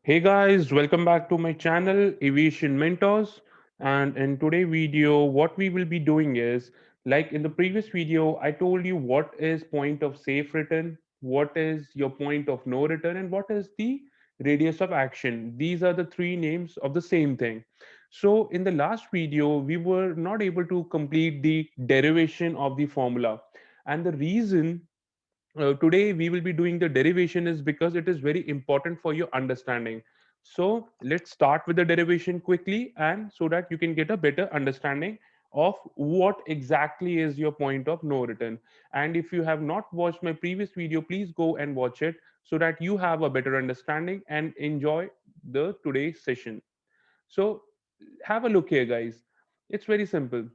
Hey guys, welcome back to my channel Aviation Mentors. And in today's video, what we will be doing is, like in the previous video, I told you what is point of safe return, what is your point of no return, and what is the radius of action. These are the three names of the same thing. So in the last video, we were not able to complete the derivation of the formula. And the reason today we will be doing the derivation is because it is very important for your understanding. So let's start with the derivation quickly, and so that you can get a better understanding of what exactly is your point of no return. And if you have not watched my previous video, please go and watch it so that you have a better understanding and enjoy the today's session. So have a look here, guys. It's very simple.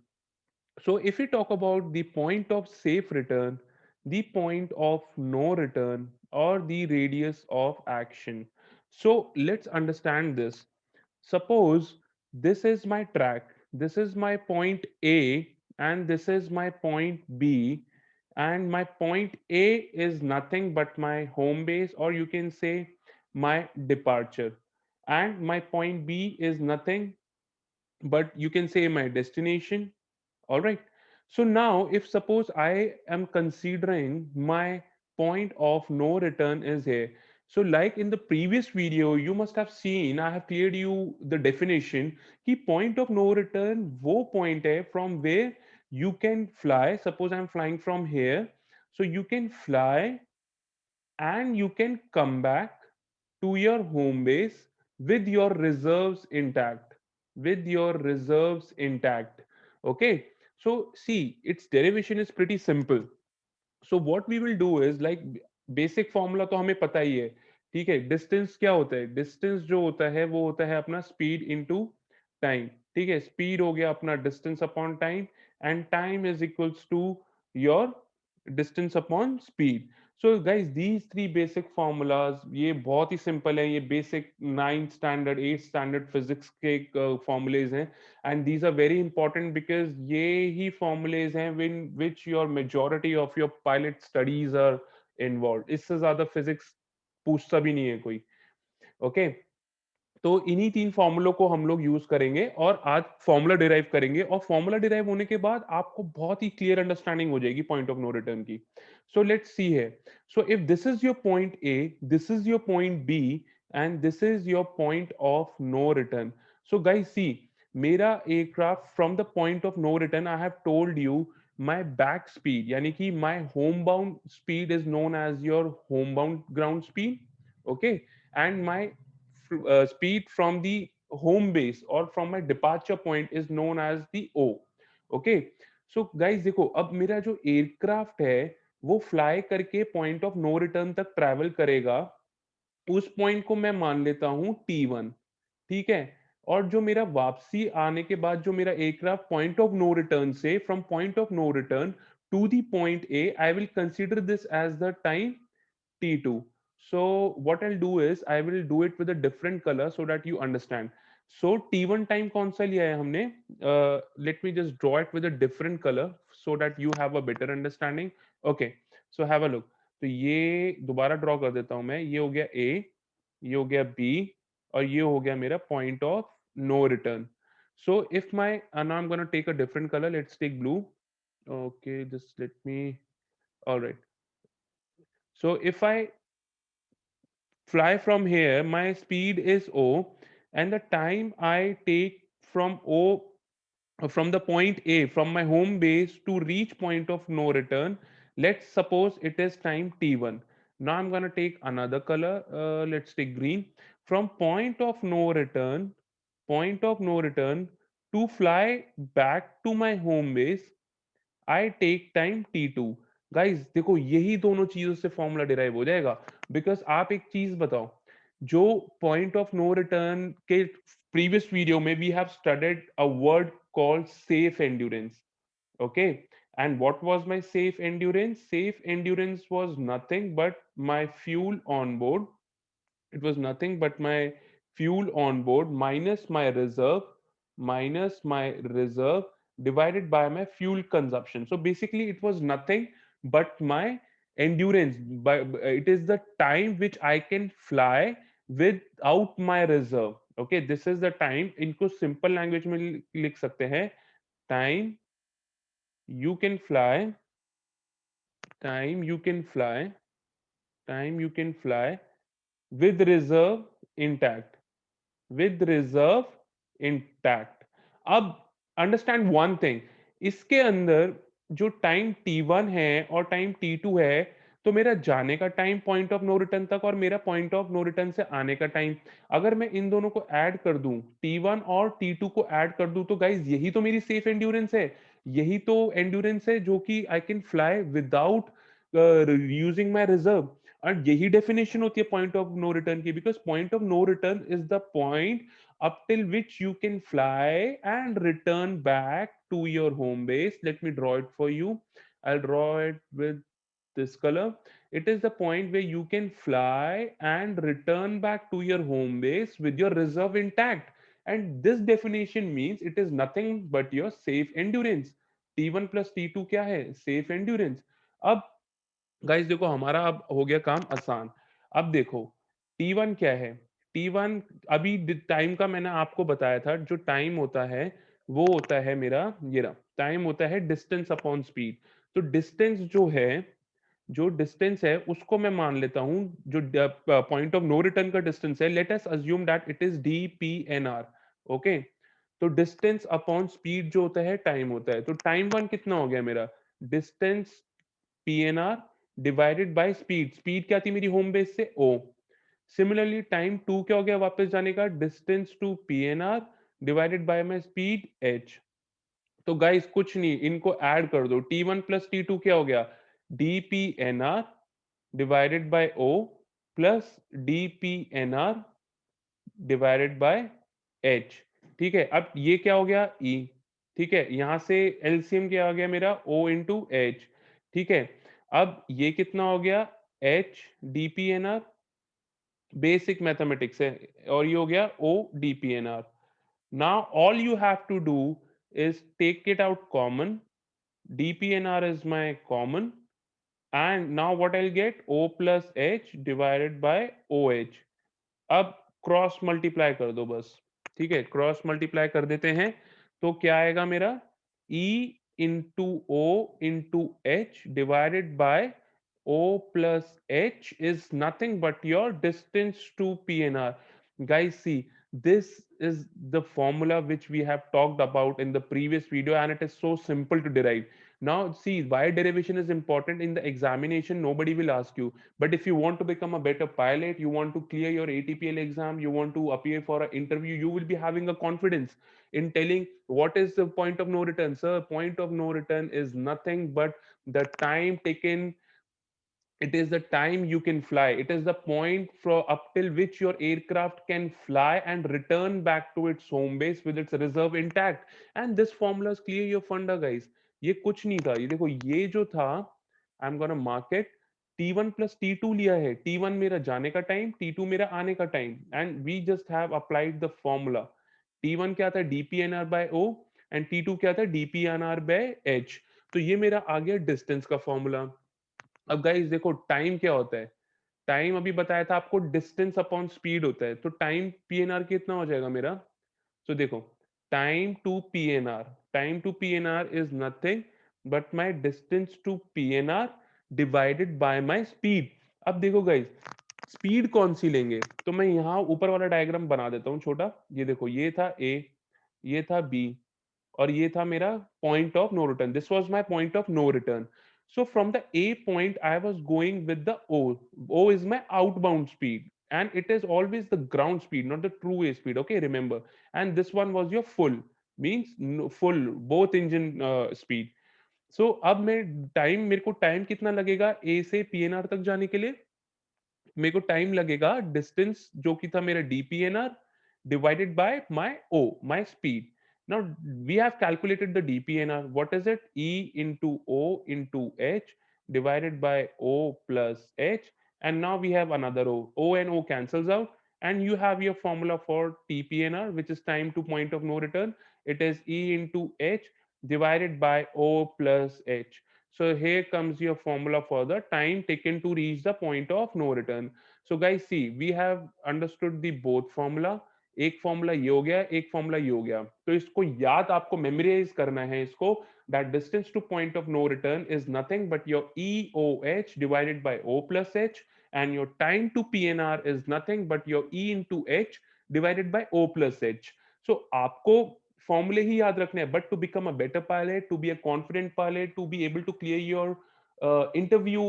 So if we talk about the point of safe return, the point of no return, or the radius of action. So let's understand this. Suppose this is my track, this is my point A, and this is my point B, and my point A is nothing but my home base, or you can say my departure, and my point B is nothing but you can say my destination. All right. So now, if suppose I am considering my point of no return is here. So like in the previous video, you must have seen, I have cleared you the definition. Key point of no return वो point है from where you can fly. Suppose I'm flying from here. So you can fly and you can come back to your home base with your reserves intact. With your reserves intact. Okay. So see, its derivation is pretty simple. So what we will do is like basic formula तो हमें पता ही है. ठीक है. Distance क्या होता है? Distance जो होता है वो होता है अपना speed into time. ठीक है. Speed हो गया अपना distance upon time, and time is equals to your distance upon speed. So guys, these three basic formulas ये बहुत ही simple है. ये basic 9th standard 8th standard physics के formulas हैं, and these are very important because ये ही formulas हैं in which your majority of your pilot studies are involved. इससे ज्यादा physics पूछता भी नहीं है कोई. ओके. तो इन्हीं तीन फॉर्मूलों को हम लोग यूज करेंगे और आज फॉर्मूला डिराइव करेंगे, और फॉर्मूला डिराइव होने के बाद आपको बहुत ही क्लियर अंडरस्टैंडिंग हो जाएगी पॉइंट ऑफ नो रिटर्न की. सो लेट्स सी है. So if this is your point A, this is your point B, and this is your point of no return. So guys see, मेरा aircraft from the point of no return, I have told you my back speed, यानी कि my homebound speed is known as your homebound ground speed. Okay. And my speed from the home base or from my departure point is known as the O. Okay. So guys देखो, अब मेरा जो aircraft है वो fly करके point of no return तक travel करेगा. उस पॉइंट को मैं मान लेता हूं T1. ठीक है. और जो मेरा वापसी आने के बाद जो मेरा aircraft point of no return से from point of no return to the point A, I will consider this as the time T2. So what I'll do is I will do it with a different color so that you understand. So T1 time कौन सा लिया है हमने? Let me just draw it with a different color so that you have a better understanding. Okay, so have a look. तो ये दोबारा draw कर देता हूं मैं. ये हो गया A, ये हो गया B, और ये हो गया मेरा point of no return. So if my now I'm gonna take a different color. Let's take blue. Okay, just let me. All right. So if I fly from here, my speed is O, and the time I take from O, from the point A, from my home base to reach point of no return, let's suppose it is time T1. Now I'm gonna take another color. Let's take green. From point of no return to fly back to my home base, I take time T2. Guys देखो, यही दोनों चीजों से formula derive हो जाएगा. Because आप एक चीज बताओ, जो पॉइंट ऑफ नो रिटर्न के प्रीवियस वीडियो में we have studied a word called safe endurance. Okay. And what was my safe endurance? Safe endurance was nothing but my fuel on board. It was nothing but my fuel on board minus my reserve divided by my fuel consumption. So basically it was nothing but my endurance. It is the time which I can fly without my reserve. Okay, this is the time. इनको simple language में लिख सकते हैं, time you can fly, time you can fly, time you can fly with reserve intact, with reserve intact। अब understand one thing, इसके अंदर जो time T1 है और टाइम T2 है, तो मेरा जाने का time point of no return तक और मेरा पॉइंट ऑफ नो रिटर्न से आने का टाइम, अगर मैं इन दोनों को ऐड कर दूं, T1 और T2 को ऐड कर दूं, तो गाइज यही तो मेरी सेफ एंड्योरेंस है। यही तो एंड्योरेंस है जो कि I can fly without using my reserve. और यही डेफिनेशन होती है पॉइंट ऑफ नो रिटर्न की, because point of no return is the point up till which you can fly and return back to your home base. Let me draw it for you. I'll draw it with this color. It is the point where you can fly and return back to your home base with your reserve intact. And this definition means it is nothing but your safe endurance. T1 plus T2 क्या है? Safe endurance. अब guys देखो, हमारा अब हो गया काम आसान। अब देखो T1 क्या है। T1 अभी टाइम का मैंने आपको बताया था, जो टाइम होता है वो होता है मेरा, ये रहा टाइम होता है डिस्टेंस अपॉन स्पीड। तो डिस्टेंस जो है, जो डिस्टेंस है उसको मैं मान लेता हूं, जो पॉइंट ऑफ नो रिटर्न का डिस्टेंस है, let us assume that it is DPNR। Okay, तो डिस्टेंस अपॉन स्पीड जो होता है टाइम होता है। तो टाइम वन कितना हो गया मेरा, distance PNR divided by speed. Speed क्या थी मेरी होम बेस से, O। सिमिलरली टाइम टू क्या हो गया वापस जाने का, distance to PNR divided by my speed H। तो गाइस कुछ नहीं, इनको ऐड कर दो, T1 प्लस T2 क्या हो गया, DPNR divided by O plus DPNR divided by H। ठीक है, अब ये क्या हो गया, E। ठीक है, यहां से एलसीएम क्या आ गया मेरा, O इंटू एच। ठीक है, अब ये कितना हो गया, HDPNR, बेसिक मैथमेटिक्स है, और ये हो गया ODPNR। Now all you have to do is take it out common, DPNR is my common, and now what I'll get, O plus H divided by OH। अब क्रॉस मल्टीप्लाई कर दो बस। ठीक है, क्रॉस मल्टीप्लाई कर देते हैं, तो क्या आएगा मेरा, E into O into H divided by O plus H is nothing but your distance to PNR। Guys, see, this is the formula which we have talked about in the previous video, and it is so simple to derive. Now, see, why derivation is important in the examination, nobody will ask you. But if you want to become a better pilot, you want to clear your ATPL exam, you want to appear for an interview, you will be having a confidence in telling what is the point of no return. Sir, point of no return is nothing but the time taken, it is the time you can fly, it is the point from up till which your aircraft can fly and return back to its home base with its reserve intact। and this formula is clear your funda guys। ये कुछ नहीं था, ये देखो ये जो था, आई am gonna mark it, T1 plus T2 लिया है। T1 मेरा जाने का टाइम, T2 मेरा आने का time, and we just have applied the formula. T1 क्या था, DPNR bye O, and T2 क्या था, DPNR बाय H। तो ये मेरा आ गया डिस्टेंस का फॉर्मूला। अब गाइस देखो टाइम क्या होता है, टाइम अभी बताया था आपको डिस्टेंस अपॉन स्पीड होता है, तो टाइम PNR कितना हो जाएगा मेरा। तो देखो, time to PNR, time to PNR is nothing but my distance to PNR divided by my speed. अब देखो गाइस, स्पीड कौन सी लेंगे, तो मैं यहाँ ऊपर वाला डायग्राम बना देता हूँ छोटा। ये देखो, ये था A, ये था B, और ये था मेरा point of no return, this was my point of no return. so from the A point I was going with the O is my outbound speed, and it is always the ground speed, not the true A speed, okay, remember। and this one was your full, means full both engine speed। so अब मैं time, मेरे को time कितना लगेगा A से PNR तक जाने के लिए, मेरे को टाइम लगेगा डिस्टेंस जो कि था मेरा DPNR divided by my O, my speed. now we have calculated the DPNR, what is it, E into O into H divided by O plus H, and now we have another O and O cancels out, and you have your formula for TPNR, which is time to point of no return, it is E into H divided by O plus H। so here comes your formula for the time taken to reach the point of no return। So guys see we have understood the both formula. एक formula ये हो गया, एक formula ये हो गया, तो इसको याद आपको मेमोराइज करना है इसको, that distance to point of no return is nothing but your EOH divided by O plus H, and your time to PNR is nothing but your E into H divided by O plus H. So आपको फॉर्मूले ही याद रखने हैं, but to become a better pilot, to be a confident pilot, to be able to clear your interview,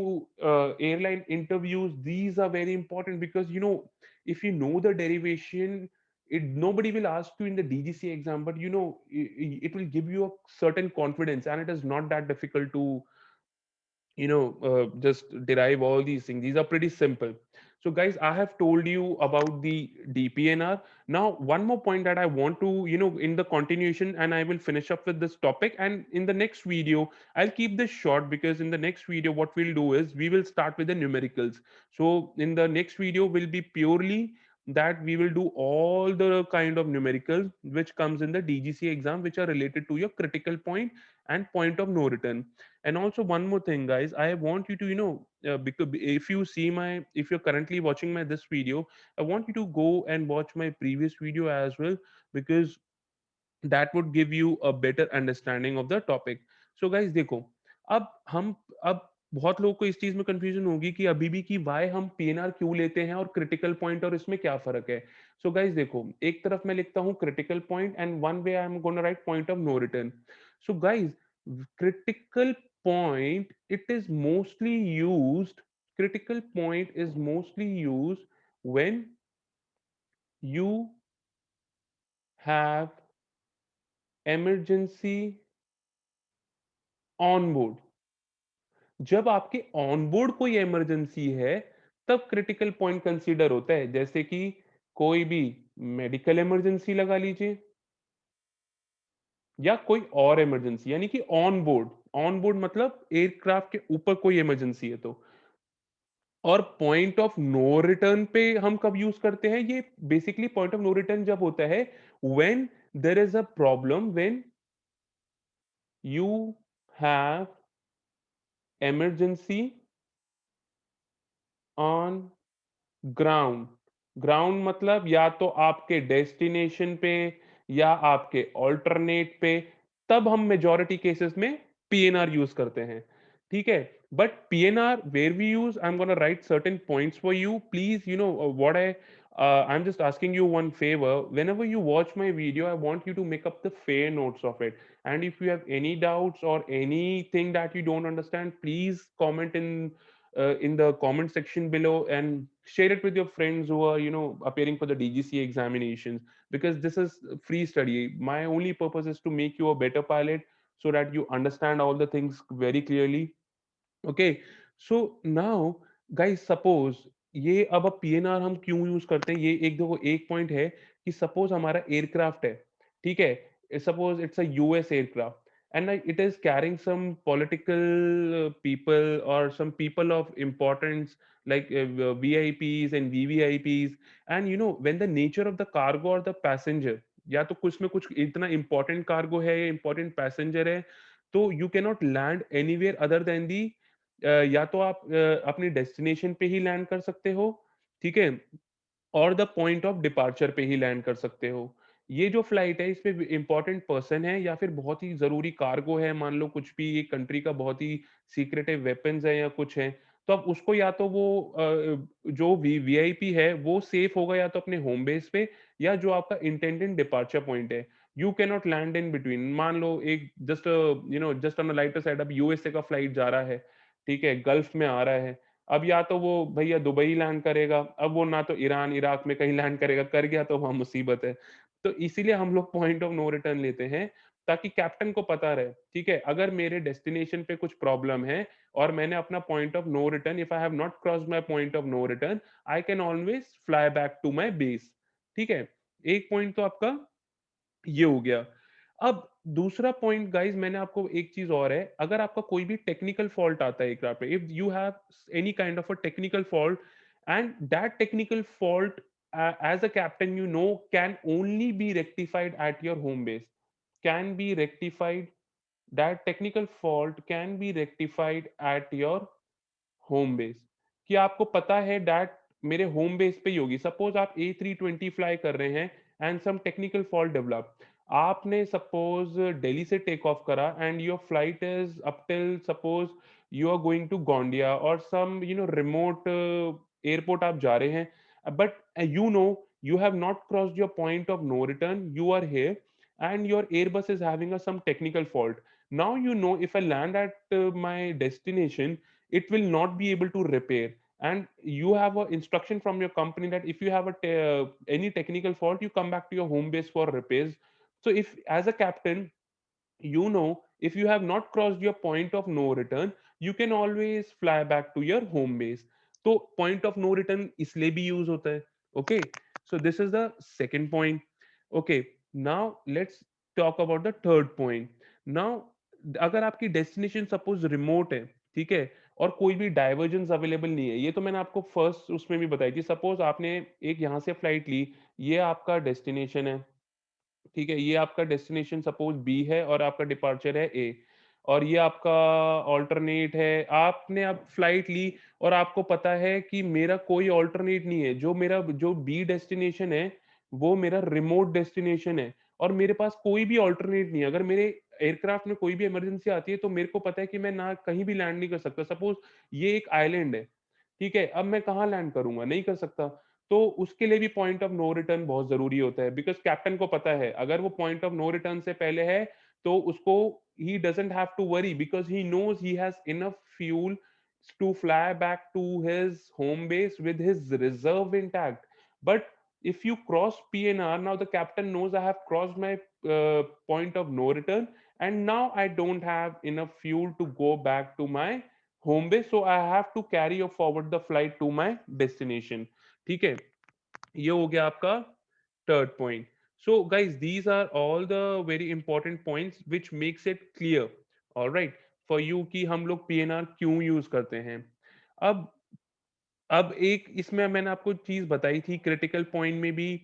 airline interviews, these are very important because if you know the derivation, nobody will ask you in the DGCA exam, but it will give you a certain confidence, and it is not that difficult to just derive all these things. These are pretty simple. So guys, I have told you about the DPNR. Now one more point that I want to, in the continuation, and I will finish up with this topic, and in the next video I'll keep this short, because in the next video what we'll do is we will start with the numericals. So in the next video will be purely that we will do all the kind of numericals which comes in the DGC exam, which are related to your critical point and point of no return. And also one more thing, guys, I want you to, because if you're currently watching my this video, I want you to go and watch my previous video as well, because that would give you a better understanding of the topic. So guys, देखो, अब बहुत लोगों को इस चीज में confusion होगी कि अभी भी कि वाई हम पीएनआर क्यों लेते हैं और क्रिटिकल पॉइंट और इसमें क्या फर्क है. सो गाइस देखो, एक तरफ मैं लिखता हूँ critical point, and one way I am gonna write point of no return. So guys, critical point, it is mostly used critical point is mostly used when you have emergency on board. जब आपके on board कोई emergency है, तब critical point consider होता है. जैसे कि कोई भी मेडिकल इमरजेंसी लगा लीजिए, या कोई और इमरजेंसी, यानी कि ऑन बोर्ड मतलब एयरक्राफ्ट के ऊपर कोई इमरजेंसी है तो. और पॉइंट ऑफ नो रिटर्न पे हम कब यूज करते हैं, ये basically point of no return जब होता है when there is a problem, when you have emergency on ground. Ground मतलब या तो आपके डेस्टिनेशन पे या आपके ऑल्टरनेट पे, तब हम मेजॉरिटी केसेस में पीएनआर यूज करते हैं. ठीक है. But PNR where we use, I am gonna write certain points for you. Please, what I am just asking you one favour. whenever you watch my video, I want you to make up the fair notes of it, and if you have any doubts or anything that you don't understand, please comment in the comment section below, and share it with your friends who are appearing for the DGC examinations, because this is free study. My only purpose is to make you a better pilot, so that you understand all the things very clearly. Okay. So now guys, suppose ये अब PNR हम क्यों use करते हैं, ये एक देखो एक पॉइंट है कि सपोज हमारा एयरक्राफ्ट है. ठीक है. Suppose it's a US aircraft, and it is carrying some political people or some people of importance, like VIPs and VVIPs. And when the nature of the cargo or the passenger, या तो कुछ में कुछ इतना important cargo है या important passenger है, तो you cannot land anywhere other than the या तो आप अपनी डेस्टिनेशन पे ही लैंड कर सकते हो. ठीक है. और द पॉइंट ऑफ डिपार्चर पे ही लैंड कर सकते हो. ये जो फ्लाइट है, इसमें इंपॉर्टेंट पर्सन है या फिर बहुत ही जरूरी कार्गो है, मान लो कुछ भी एक कंट्री का बहुत ही सीक्रेटिव वेपन्स है या कुछ है, तो अब उसको या तो वो जो वीआईपी है वो सेफ होगा या तो अपने होम बेस पे, या जो आपका इंटेंडेड डिपार्चर पॉइंट है. You can not land in between. मान लो एक just on the lighter side, अब यूएसए का फ्लाइट जा रहा है. ठीक है. गल्फ में आ रहा है. अब या तो वो भैया दुबई लैंड करेगा, अब वो ना तो ईरान इराक में कहीं लैंड करेगा, कर गया तो वहां मुसीबत है. तो इसीलिए हम लोग पॉइंट ऑफ नो रिटर्न लेते हैं, ताकि कैप्टन को पता रहे. ठीक है. अगर मेरे डेस्टिनेशन पे कुछ प्रॉब्लम है और मैंने अपना point of no return, if I have not cross my point of no return, I can always fly back to my base. ठीक है. एक पॉइंट तो आपका ये हो गया. अब दूसरा पॉइंट गाइस, मैंने आपको एक चीज और है, अगर आपका कोई भी टेक्निकल फॉल्ट आता है एयरक्राफ्ट पे, if you have any kind of a technical fault, and that technical fault as a captain, can only be rectified at your home base, can be rectified, that technical fault can be rectified at your home base. कि आपको पता है that मेरे home base पे ही होगी। Suppose आप A320 fly कर रहे हैं and some technical fault develop, आपने सपोज दिल्ली से टेक ऑफ करा and your flight is up till suppose you are going to Gondia और सम रिमोट एयरपोर्ट आप जा रहे हैं, but you know you have not crossed your point of no return, you are here and your airbus is having some technical fault. Now if I land at my destination, it will not be able to repair, and you have a instruction from your company that if you have any technical fault, you come back to your home base for repairs. So if as a captain, if you have not crossed your point of no return, you can always fly back to your home base. तो point of no return इसलिए भी use होता है. Okay, so this is the second point. Okay, now let's talk about the third point. Now अगर आपकी destination suppose remote है, ठीक है, और कोई भी डाइवर्जेंस अवेलेबल नहीं है, ये तो मैंने आपको फर्स्ट उसमें भी बताई थी. सपोज आपने एक यहाँ से फ्लाइट ली, ये आपका डेस्टिनेशन है, ठीक है, ये आपका डेस्टिनेशन सपोज बी है और आपका डिपार्चर है ए, और ये आपका ऑल्टरनेट है. आपने अब फ्लाइट ली और आपको पता है कि मेरा कोई ऑल्टरनेट नहीं है, जो बी डेस्टिनेशन है वो मेरा रिमोट डेस्टिनेशन है, और मेरे पास कोई भी ऑल्टरनेट नहीं है. अगर मेरे एयरक्राफ्ट में कोई भी इमरजेंसी आती है तो मेरे को पता है कि मैं ना कहीं भी लैंड नहीं कर सकता. सपोज ये एक आइलैंड है, ठीक है, अब मैं कहाँ लैंड करूंगा, नहीं कर सकता. तो उसके लिए भी पॉइंट ऑफ नो रिटर्न बहुत जरूरी होता है, बिकॉज कैप्टन को पता है अगर वो पॉइंट ऑफ नो रिटर्न से पहले है तो उसको he doesn't have to worry because he knows he has enough fuel to fly back to his home base with his reserve intact. But if you cross PNR, now the captain knows I have crossed my point of no return, and now I don't have enough fuel to go back to my home base, so I have to carry forward the flight to my destination. ठीक है, ये हो गया आपका third point. So guys, these are all the very important points which makes it clear, all right, for you कि हम लोग PNR क्यों यूज करते हैं. अब अब एक इसमें मैंने आपको चीज बताई थी क्रिटिकल पॉइंट में भी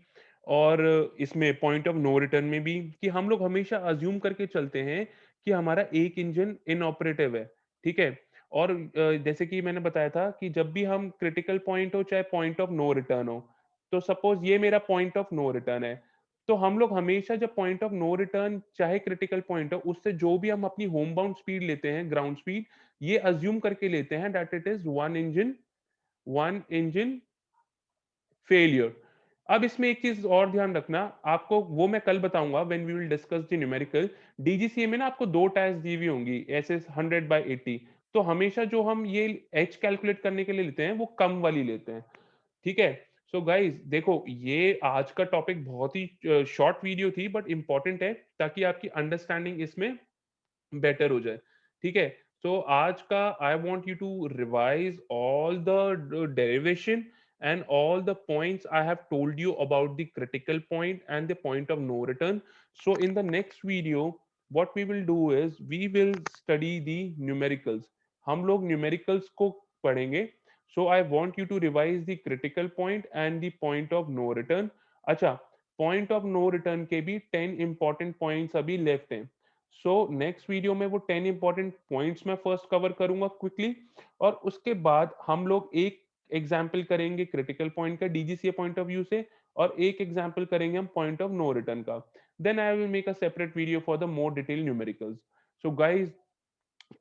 और इसमें पॉइंट ऑफ नो रिटर्न में भी, कि हम लोग हमेशा अज्यूम करके चलते हैं कि हमारा एक इंजन इनऑपरेटिव है, ठीक है. और जैसे कि मैंने बताया था कि जब भी हम क्रिटिकल पॉइंट हो चाहे पॉइंट ऑफ नो रिटर्न हो, तो सपोज ये मेरा पॉइंट ऑफ नो रिटर्न है, तो हम लोग हमेशा जब पॉइंट ऑफ नो रिटर्न चाहे क्रिटिकल पॉइंट हो, उससे जो भी हम अपनी होम बाउंड स्पीड लेते हैं, ग्राउंड स्पीड, ये अज्यूम करके लेते हैं that it is one engine failure. अब इसमें एक चीज और ध्यान रखना, आपको वो मैं कल बताऊंगा when we will discuss the numerical. DGCA में ना आपको दो टायर्स दी हुई होंगी ऐसे 100/80, तो हमेशा जो हम ये एच कैलकुलेट करने के लिए लेते हैं वो कम वाली लेते हैं, ठीक है. सो गाइज देखो, ये आज का टॉपिक बहुत ही शॉर्ट वीडियो थी बट इंपॉर्टेंट है ताकि आपकी अंडरस्टैंडिंग इसमें बेटर हो जाए, ठीक है. सो आज का I want you to revise all the derivation and all the points I have told you about the critical point and the point of no return. So in the next video, what we will do is we will study the numericals. हम लोग numericals को पढ़ेंगे. So I want you to revise the critical point and the point of no return. अच्छा, point of no return के भी 10 important points अभी left हैं. So next video में वो 10 इंपॉर्टेंट पॉइंट्स मैं फर्स्ट कवर करूंगा क्विकली, और उसके बाद हम लोग एक एग्जाम्पल करेंगे क्रिटिकल पॉइंट का डीजीसीए पॉइंट ऑफ व्यू से, और एक एग्जाम्पल करेंगे हम पॉइंट ऑफ नो रिटर्न का. Then I will make a separate video for the more detail numericals. So guys,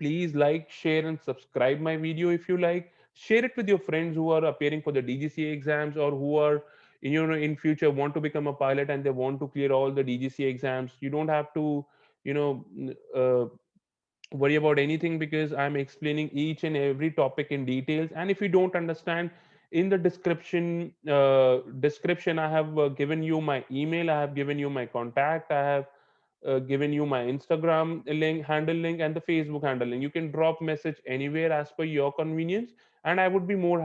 please like, share, and subscribe my video if you like. Share it with your friends who are appearing for the DGCA exams, or who are in future want to become a pilot and they want to clear all the DGCA exams. You don't have to you know worry about anything because I'm explaining each and every topic in details. And if you don't understand, in the description I have given you my email, I have given you my contact, I have given you my Instagram link, handle link, and the Facebook handle link. You can drop message anywhere as per your convenience, and I would be more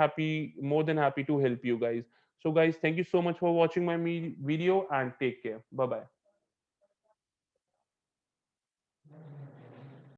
than happy to help you guys. So, guys, thank you so much for watching my video, and take care. Bye bye.